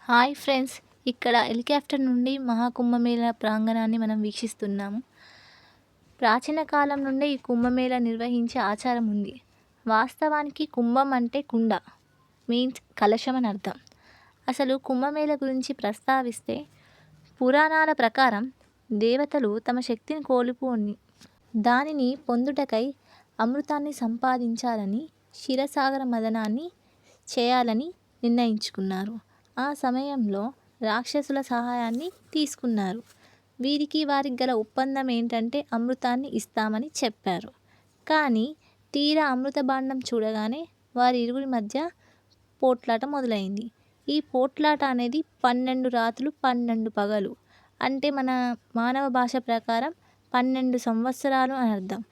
Hi friends, ఇక్కడ helicopter నుండి మహాకుంభమేళా ప్రాంగణాన్ని మనం వీక్షిస్తున్నాము. ప్రాచీన కాలం నుండే ఈ కుంభమేళా నిర్వహించే ఆచారం ఉంది. వాస్తవానికి కుంభం అంటే కుండ, మీన్స్ కలశం అని అర్థం. అసలు కుంభమేళా గురించి ప్రస్తావిస్తే పురాణాల ప్రకారం దేవతలు తమ శక్తిని కోల్పోని దానిని పొందుటకై అమృతాన్ని సంపాదించాలని క్షీరసాగర మదనాన్ని చేయాలని నిర్ణయించుకున్నారు. ఆ సమయంలో రాక్షసుల సహాయాన్ని తీసుకున్నారు. వీరికి వారికి గల ఒప్పందం ఏంటంటే అమృతాన్ని ఇస్తామని చెప్పారు. కానీ తీరా అమృత భాండం చూడగానే వారి ఇరువురి మధ్య పోట్లాట మొదలైంది. ఈ పోట్లాట అనేది 12 రాత్రులు 12 పగలు, అంటే మన మానవ భాష ప్రకారం 12 సంవత్సరాలు అని అర్థం.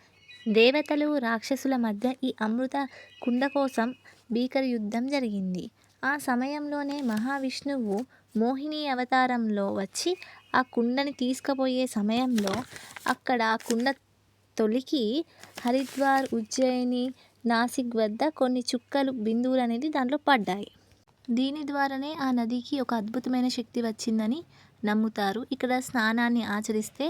దేవతలు రాక్షసుల మధ్య ఈ అమృత కుండ కోసం భీకర యుద్ధం జరిగింది. ఆ సమయంలోనే మహావిష్ణువు మోహిని అవతారంలో వచ్చి ఆ కుండని తీసుకుపోయే సమయంలో అక్కడ ఆ కుండ తొలికి హరిద్వార్, ఉజ్జయిని, నాసిక్ వద్ద కొన్ని చుక్కలు బిందువులు అనేది దాంట్లో పడ్డాయి. దీని ద్వారానే ఆ నదికి ఒక అద్భుతమైన శక్తి వచ్చిందని నమ్ముతారు. ఇక్కడ స్నానాన్ని ఆచరిస్తే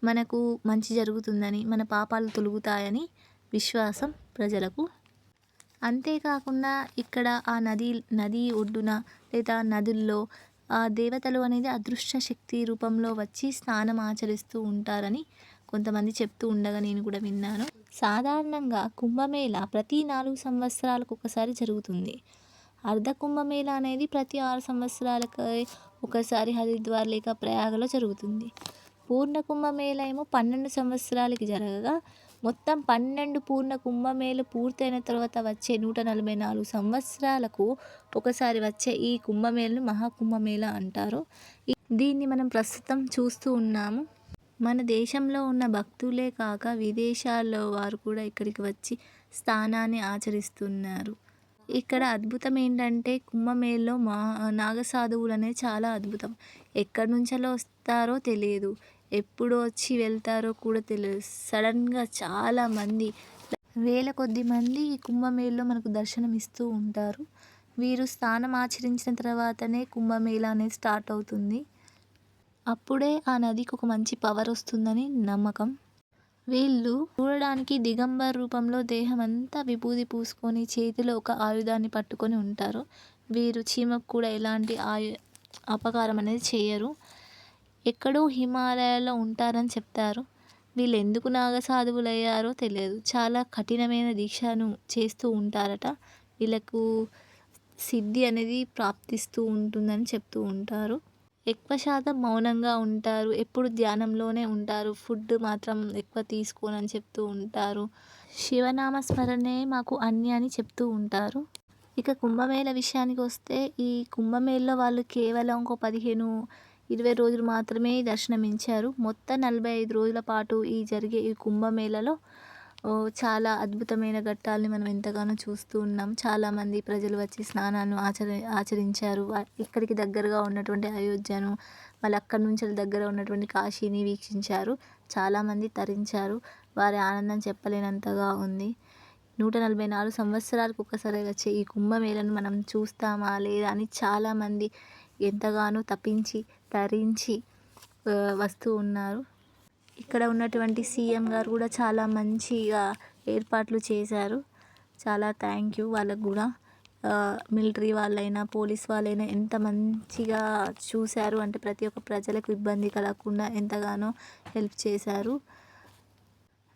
మనకు మంచి జరుగుతుందని, మన పాపాలు తొలుగుతాయని విశ్వాసం ప్రజలకు. అంతేకాకుండా ఇక్కడ ఆ నది ఒడ్డున లేదా నదుల్లో ఆ దేవతలు అనేది అదృశ్య శక్తి రూపంలో వచ్చి స్నానం ఆచరిస్తూ ఉంటారని కొంతమంది చెప్తూ ఉండగా నేను కూడా విన్నాను. సాధారణంగా కుంభమేళా ప్రతి 4 సంవత్సరాలకు ఒకసారి జరుగుతుంది. అర్ధ కుంభమేళా అనేది ప్రతి 6 సంవత్సరాలకు ఒకసారి హరిద్వార్ లేక ప్రయాగలో జరుగుతుంది. పూర్ణ కుంభమేళా ఏమో 12 సంవత్సరాలకి జరగగా, మొత్తం 12 పూర్ణ కుంభమేళా పూర్తయిన తర్వాత వచ్చే 144 సంవత్సరాలకు ఒకసారి వచ్చే ఈ కుంభమేళను మహాకుంభమేళా అంటారు. దీన్ని మనం ప్రస్తుతం చూస్తూ ఉన్నాము. మన దేశంలో ఉన్న భక్తులే కాక విదేశాల్లో వారు కూడా ఇక్కడికి వచ్చి స్నానాన్ని ఆచరిస్తున్నారు. ఇక్కడ అద్భుతం ఏంటంటే కుంభమేళలో నాగసాధువులు అనేది చాలా అద్భుతం. ఎక్కడి నుంచో వస్తారో తెలియదు, ఎప్పుడు వచ్చి వెళ్తారో కూడా తెలియదు. సడన్గా చాలామంది, వేల కొద్ది మంది ఈ కుంభమేళలో మనకు దర్శనం ఇస్తూ ఉంటారు. వీరు స్నానం ఆచరించిన తర్వాతనే కుంభమేళా అనేది స్టార్ట్ అవుతుంది. అప్పుడే ఆ నదికి ఒక మంచి పవర్ వస్తుందని నమ్మకం. వీళ్ళు చూడడానికి దిగంబర రూపంలో దేహం అంతా విభూది పూసుకొని చేతిలో ఒక ఆయుధాన్ని పట్టుకొని ఉంటారు. వీరు చీమకు కూడా ఎలాంటి అపకారం అనేది చేయరు. ఎక్కడో హిమాలయాల్లో ఉంటారని చెప్తారు. వీళ్ళు ఎందుకు నాగసాధువులు అయ్యారో తెలియదు. చాలా కఠినమైన దీక్షను చేస్తూ ఉంటారట. వీళ్ళకు సిద్ధి అనేది ప్రాప్తిస్తూ ఉంటుందని చెప్తూ ఉంటారు. ఎక్కువ శాతం మౌనంగా ఉంటారు, ఎప్పుడు ధ్యానంలోనే ఉంటారు, ఫుడ్ మాత్రం ఎక్కువ తీసుకోనని చెప్తూ ఉంటారు. శివనామ స్మరణే మాకు అన్ని అని చెప్తూ ఉంటారు. ఇక కుంభమేళా విషయానికి వస్తే ఈ కుంభమేళలో వాళ్ళు కేవలం ఒక 15-20 రోజులు మాత్రమే దర్శనమిచ్చారు. మొత్తం 45 రోజుల పాటు జరిగే ఈ కుంభమేళలో చాలా అద్భుతమైన ఘట్టాలని మనం ఎంతగానో చూస్తూ ఉన్నాం. చాలామంది ప్రజలు వచ్చి స్నానాన్ని ఆచరించారు. ఇక్కడికి దగ్గరగా ఉన్నటువంటి అయోధ్యను, మళ్ళీ అక్కడి నుంచి దగ్గర ఉన్నటువంటి కాశీని వీక్షించారు. చాలామంది తరించారు. వారి ఆనందం చెప్పలేనంతగా ఉంది. 144 సంవత్సరాలకు ఒకసారి వచ్చే ఈ కుంభమేళను మనం చూస్తామా లేదా అని చాలామంది ఎంతగానో తపించి తరించి వస్తూ ఉన్నారు. ఇక్కడ ఉన్నటువంటి సీఎం గారు కూడా చాలా మంచిగా ఏర్పాట్లు చేశారు. చాలా థ్యాంక్ యూ వాళ్ళకు కూడా. మిలిటరీ వాళ్ళైనా పోలీస్ వాళ్ళైనా ఎంత మంచిగా చూశారు అంటే ప్రతి ఒక్క ప్రజలకు ఇబ్బంది కలగకుండా ఎంతగానో హెల్ప్ చేశారు.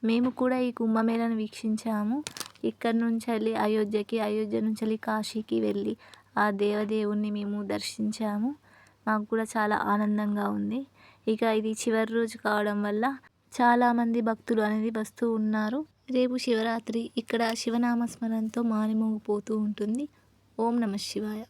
మేము కూడా ఈ కుంభమేళను వీక్షించాము. ఇక్కడ నుంచి వెళ్ళి అయోధ్యకి, అయోధ్య నుంచి వెళ్ళి కాశీకి వెళ్ళి ఆ దేవదేవుణ్ణి మేము దర్శించాము. మాకు కూడా చాలా ఆనందంగా ఉంది. ఇక ఇది చివరి రోజు కావడం వల్ల చాలామంది భక్తులు అనేది వస్తూ ఉన్నారు. రేపు శివరాత్రి. ఇక్కడ శివనామస్మరణతో మారుమోగిపోతూ ఉంటుంది. ఓం నమః శివాయ.